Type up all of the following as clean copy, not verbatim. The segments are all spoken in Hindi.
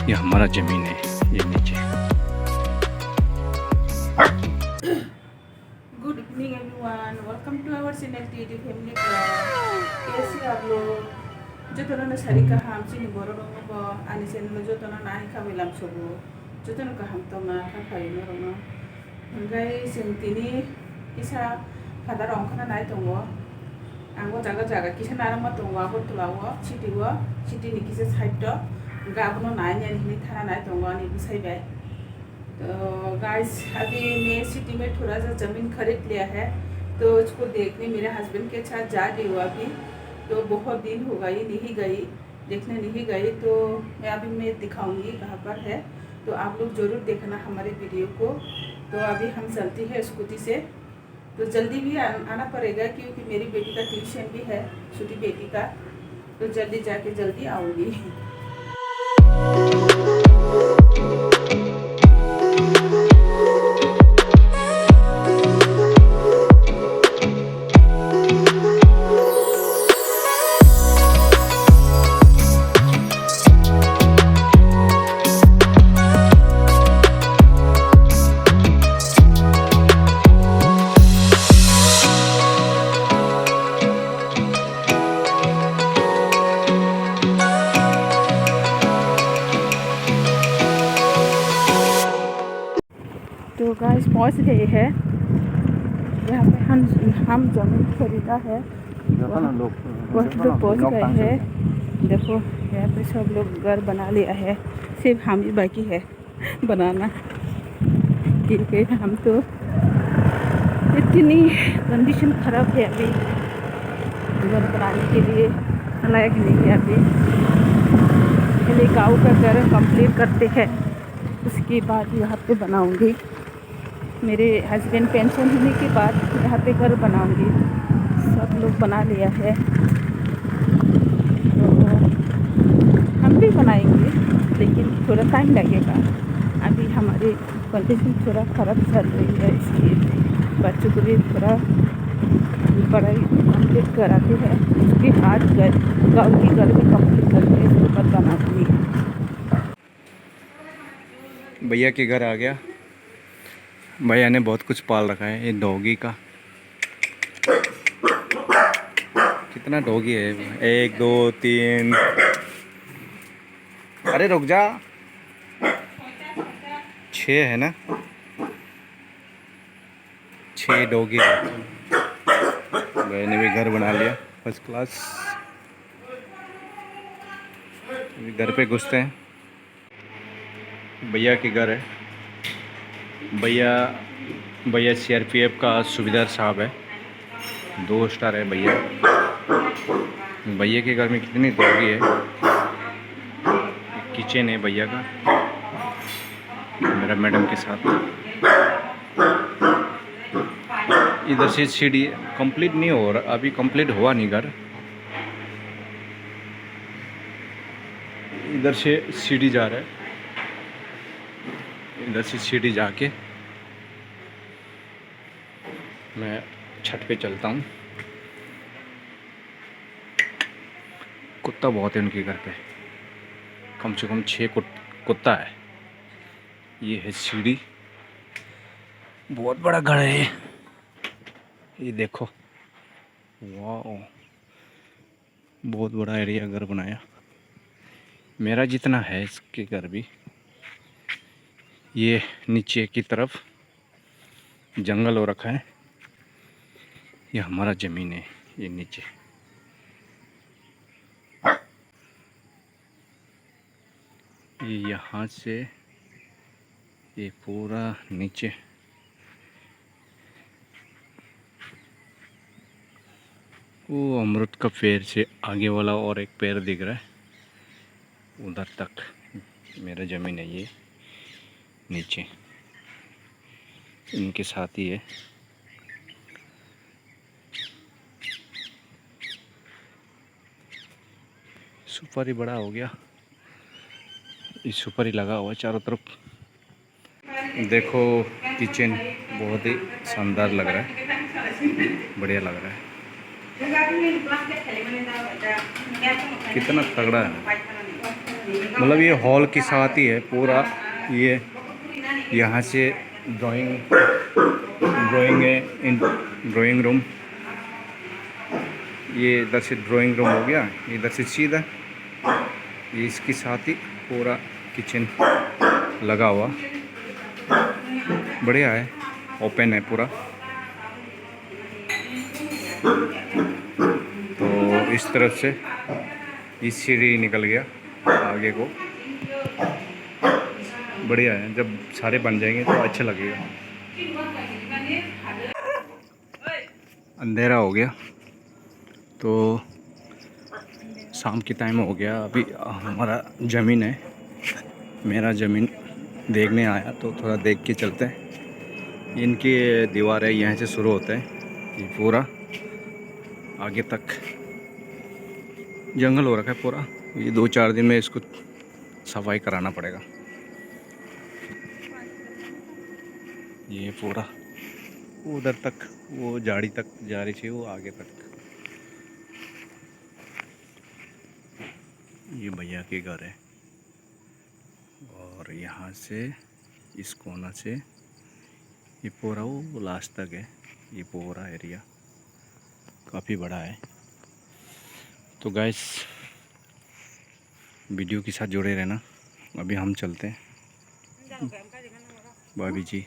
ये हमारा ज़मीन है, ये नीचे। Good evening everyone, welcome to our channel TD family blog. कैसे आप लोग जो तो ना सारी का हम चिनी बोरो रोंगो आनी चैनल जो तो ना नाई का वेलाम सबो जो तो ना का हम तो मा का खाई न रोंगो गाय सेंटिनी इसा फादर अंकना नाई तंगो आंगो जागा किसा नारा मा तंगो आगो तुलावो सिटी नि किसे साइड गाबनो नाई नि थाना नाई तंगो नि बिसाई बाय। तो गाइस अभी मैं सिटी में थोड़ा सा ज़मीन खरीद लिया है, तो उसको देखने मेरे हस्बैंड के साथ जा रही हूँ अभी। तो बहुत दिन हो गई नहीं गई, देखने नहीं गई, तो मैं दिखाऊंगी कहाँ पर है। तो आप लोग ज़रूर देखना हमारे वीडियो को। तो अभी हम चलती है स्कूटी से, तो जल्दी भी आना पड़ेगा क्योंकि मेरी बेटी का ट्यूशन भी है, छोटी बेटी का। तो जल्दी जाके जल्दी आऊँगी। तो गाइस पहुंच गए हैं यहाँ पे। हम जमीन खरीदा है, बहुत लोग पहुंच गए हैं। देखो यहाँ पे सब लोग घर बना लिया है, सिर्फ हम ही बाकी है बनाना, क्योंकि हम तो इतनी कंडीशन ख़राब है अभी, घर बनाने के लिए लायक नहीं है अभी। पहले गाँव का घर कंप्लीट करते हैं, उसके बाद यहाँ पे बनाऊंगी। मेरे हस्बैंड पेंशन होने के बाद यहाँ पे घर बनाऊंगी। सब लोग बना लिया है, तो हम भी बनाएंगे, लेकिन थोड़ा टाइम लगेगा। अभी हमारी कंडीशन थोड़ा ख़राब चल रही है, इसलिए बच्चों को भी थोड़ा पढ़ाई कंप्लीट कराते हैं, उसके बाद गाँव की घर भी कंप्लीट करके उसके बाद बनाऊंगी। भैया के घर आ गया। भैया ने बहुत कुछ पाल रखा है, ये डॉगी का। कितना डॉगी है? 1 2 3, अरे रुक जा, 6 है ना, 6 डॉगी है। भैया ने भी घर बना लिया फर्स्ट क्लास। अभी घर पे घुसते हैं। भैया के घर है। भैया CRPF का सूबेदार साहब है, 2 स्टार है भैया। भैया के घर में कितनी डॉगी है। किचन है भैया का, मेरा मैडम के साथ। इधर से सीढ़ी कंप्लीट नहीं हो रहा, अभी कंप्लीट हुआ नहीं घर। इधर से सीढ़ी जा रहा है, इधर से सीढ़ी जाके मैं छत पे चलता हूँ। कुत्ता बहुत है उनके घर पे, कम से कम 6 कुत्ता है। ये है सीढ़ी, बहुत बड़ा घर है ये देखो, वाह, बहुत बड़ा एरिया घर बनाया। मेरा जितना है इसके घर भी। ये नीचे की तरफ जंगल हो रखा है, ये हमारा ज़मीन है, ये नीचे। ये यहाँ से ये पूरा नीचे वो अमरूद का पेड़ से आगे वाला और एक पेड़ दिख रहा है, उधर तक मेरा ज़मीन है। ये नीचे इनके साथ ही है। सुपारी बड़ा हो गया, इस सुपारी लगा हुआ है चारों तरफ। देखो किचन बहुत ही शानदार लग रहा है, बढ़िया लग रहा है। कितना तगड़ा है। मतलब ये हॉल के साथ ही है पूरा। ये यहाँ से ड्राइंग है, इन ड्राइंग रूम। ये इधर से ड्राइंग रूम हो गया, इधर से सीधा ये इसके साथ ही पूरा किचन लगा हुआ। बढ़िया है, ओपन है पूरा। तो इस तरफ से ये सीढ़ी निकल गया आगे को। बढ़िया है, जब सारे बन जाएंगे तो अच्छा लगेगा। अंधेरा हो गया तो शाम की टाइम हो गया। अभी हमारा ज़मीन है, मेरा ज़मीन देखने आया तो थोड़ा देख के चलते हैं। इनकी दीवार है, यहाँ से शुरू होता है ये पूरा आगे तक जंगल हो रखा है पूरा। ये 2-4 दिन में इसको सफाई कराना पड़ेगा। ये पूरा उधर तक वो झाड़ी तक जा रही थी, वो आगे तक। ये भैया के घर है और यहाँ से इस कोना से ये पूरा वो लास्ट तक है। ये पूरा एरिया काफ़ी बड़ा है। तो गाइस वीडियो के साथ जुड़े रहना। अभी हम चलते हैं। भाभी जी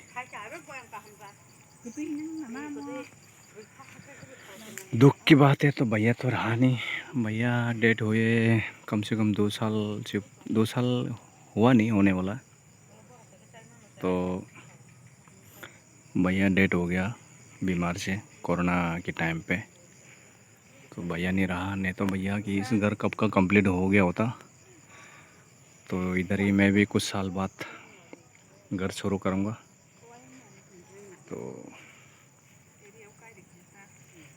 दुख की बात है तो भैया तो रहा नहीं। भैया डेट हुए कम से कम 2 साल हुआ नहीं, होने वाला। तो भैया डेट हो गया बीमार से कोरोना के टाइम पे। तो भैया नहीं रहा, नहीं तो भैया की इस घर कब का कंप्लीट हो गया होता। तो इधर ही मैं भी कुछ साल बाद घर शुरू करूँगा। तो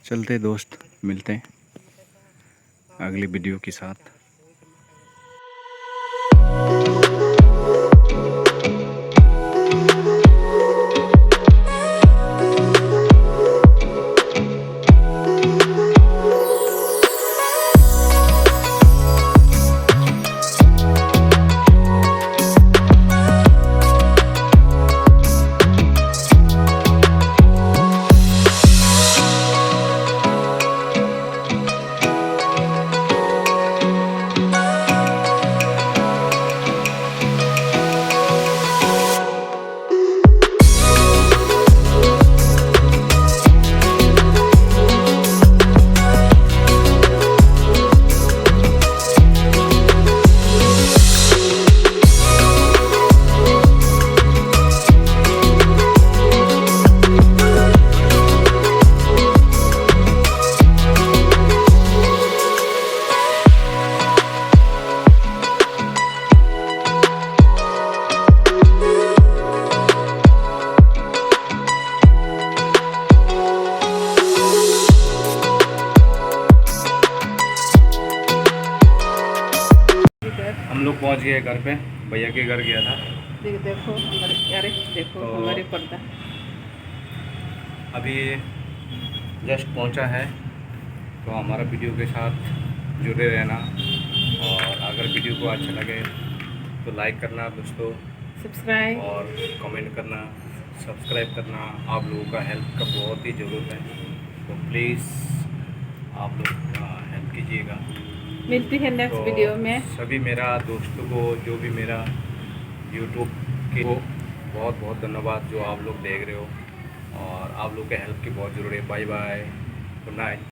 चलते दोस्त, मिलते हैं अगली वीडियो के साथ। हम लोग पहुंच गए घर पे। भैया के घर गया था। देखो हमारे, अरे देखो तो हमारे पर्दा। अभी जस्ट पहुंचा है। तो हमारा वीडियो के साथ जुड़े रहना, और अगर वीडियो को अच्छा लगे तो लाइक करना दोस्तों, सब्सक्राइब और कमेंट करना, सब्सक्राइब करना। आप लोगों का हेल्प का बहुत ही ज़रूरत है, तो प्लीज़ आप लोग हेल्प कीजिएगा। मिलती है नेक्स्ट तो वीडियो में। सभी मेरा दोस्तों को, जो भी मेरा यूट्यूब के को बहुत बहुत धन्यवाद जो आप लोग देख रहे हो, और आप लोग के हेल्प की बहुत ज़रूरत है। Bye bye, good night.